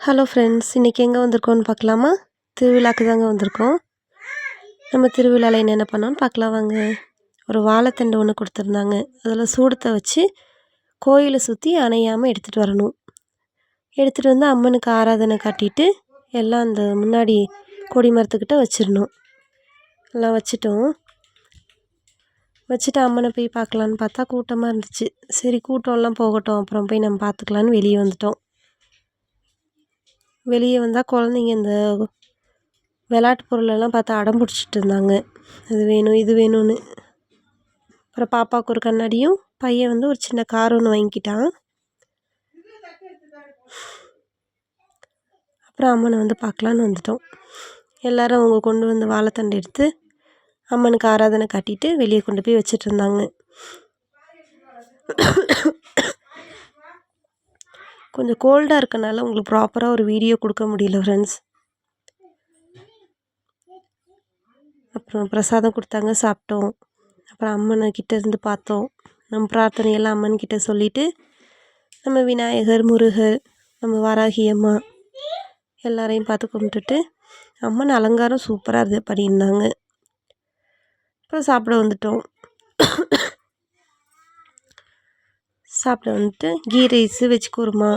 Hello friends, இன்றைக்கி எங்கே வந்திருக்கோன்னு பார்க்கலாமா? திருவிழாக்கு தாங்க வந்திருக்கோம். நம்ம திருவிழாவில் என்னென்ன பண்ணோன்னு பார்க்கலாம் வாங்க. ஒரு வாழைத்தண்டு ஒன்று கொடுத்துருந்தாங்க. அதில் சூடத்தை வச்சு கோயிலை சுற்றி அணையாமல் எடுத்துகிட்டு வரணும். எடுத்துகிட்டு வந்து அம்மனுக்கு ஆராதனை காட்டிட்டு எல்லாம் அந்த முன்னாடி கொடி மரத்துக்கிட்ட வச்சிடணும். எல்லாம் வச்சுட்டோம். வச்சுட்டு அம்மனை போய் பார்க்கலான்னு பார்த்தா கூட்டமாக இருந்துச்சு. சரி, கூட்டம்லாம் போகட்டும், அப்புறம் போய் நம்ம பார்த்துக்கலான்னு வெளியே வந்துட்டோம். வெளியே வந்தால் குழந்தைங்க இந்த விளையாட்டு பொருளெல்லாம் பார்த்து அடம் பிடிச்சிட்டு இருந்தாங்க. அது வேணும் இது வேணும்னு. அப்புறம் பாப்பாவுக்கு ஒரு கண்ணாடியும், பையன் வந்து ஒரு சின்ன கார் ஒன்று வாங்கிக்கிட்டான். அப்புறம் அம்மனை வந்து பார்க்கலான்னு வந்துட்டோம். எல்லோரும் அவங்க கொண்டு வந்து வாழைத்தண்டு எடுத்து அம்மனுக்கு ஆராதனை காட்டிட்டு வெளியே கொண்டு போய் வச்சிட்டு இருந்தாங்க. கொஞ்சம் கோல்டாக இருக்கனால உங்களுக்கு ப்ராப்பராக ஒரு வீடியோ கொடுக்க முடியல ஃப்ரெண்ட்ஸ். அப்புறம் பிரசாதம் கொடுத்தாங்க, சாப்பிட்டோம். அப்புறம் அம்மனை கிட்ட இருந்து பார்த்தோம். நம்ம பிரார்த்தனையெல்லாம் அம்மன்கிட்ட சொல்லிவிட்டு நம்ம விநாயகர், முருகர், நம்ம வாராகி அம்மா எல்லாரையும் பார்த்து கும்பிட்டுட்டு அம்மன் அலங்காரம் சூப்பராக இது பண்ணியிருந்தாங்க. அப்புறம் சாப்பிட வந்துட்டோம். சாப்பிட வந்துட்டு கீ ரைஸு, வெஜ் குருமா,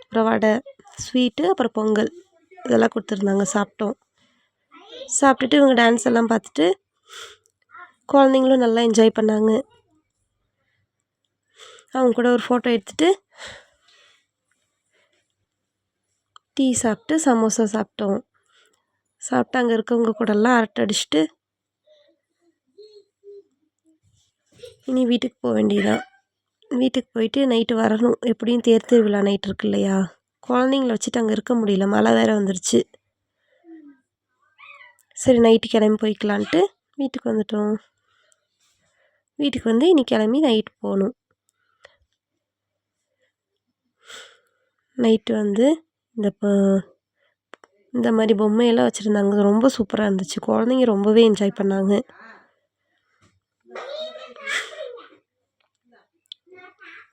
அப்புறம் வடை, ஸ்வீட்டு, அப்புறம் பொங்கல் இதெல்லாம் கொடுத்துருந்தாங்க. சாப்பிட்டோம். சாப்பிட்டுட்டு இவங்க டான்ஸ் எல்லாம் பார்த்துட்டு குழந்தைங்களும் நல்லா என்ஜாய் பண்ணாங்க. அவங்க கூட ஒரு ஃபோட்டோ எடுத்துகிட்டு டீ சாப்பிட்டு சமோசா சாப்பிட்டோம். சாப்பிட்டு அங்கே இருக்கவங்க கூடலாம் அரட்டை அடிச்சுட்டு இனி வீட்டுக்கு போக வேண்டியதான். வீட்டுக்கு போயிட்டு நைட்டு வரணும். எப்படியும் தேர் திருவிழா நைட் இருக்கு இல்லையா? குழந்தைங்கள வச்சுட்டு அங்கே இருக்க முடியல, மழை வேறு வந்துருச்சு. சரி, நைட்டு கிளம்பி போய்க்கலான்ட்டு வீட்டுக்கு வந்துட்டோம். வீட்டுக்கு வந்து இன்னைக்கு கிளம்பி நைட்டு போகணும். நைட்டு வந்து இந்த மாதிரி பொம்மையெல்லாம் வச்சுருந்தாங்க. ரொம்ப சூப்பராக இருந்துச்சு. குழந்தைங்க ரொம்பவே என்ஜாய் பண்ணாங்க.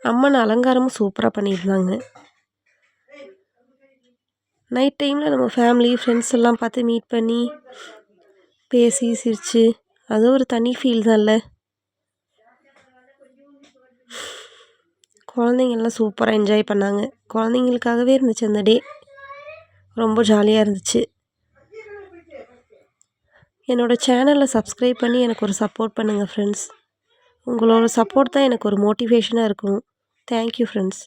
அம்மன் அலங்காரமும் சூப்பராக பண்ணியிருந்தாங்க. நைட் டைமில் நம்ம ஃபேமிலி ஃப்ரெண்ட்ஸ் எல்லாம் பார்த்து மீட் பண்ணி பேசி சிரித்து அது ஒரு தனி ஃபீல் தான்ல. குழந்தைங்கள்லாம் சூப்பராக என்ஜாய் பண்ணாங்க. குழந்தைங்களுக்காகவே இருந்துச்சு அந்த டே. ரொம்ப ஜாலியாக இருந்துச்சு. என்னோடய சேனலை சப்ஸ்கிரைப் பண்ணி எனக்கு ஒரு சப்போர்ட் பண்ணுங்கள் ஃப்ரெண்ட்ஸ். உங்களோட சப்போர்ட் தான் எனக்கு ஒரு மோட்டிவேஷனாக இருக்கும். Thank you friends.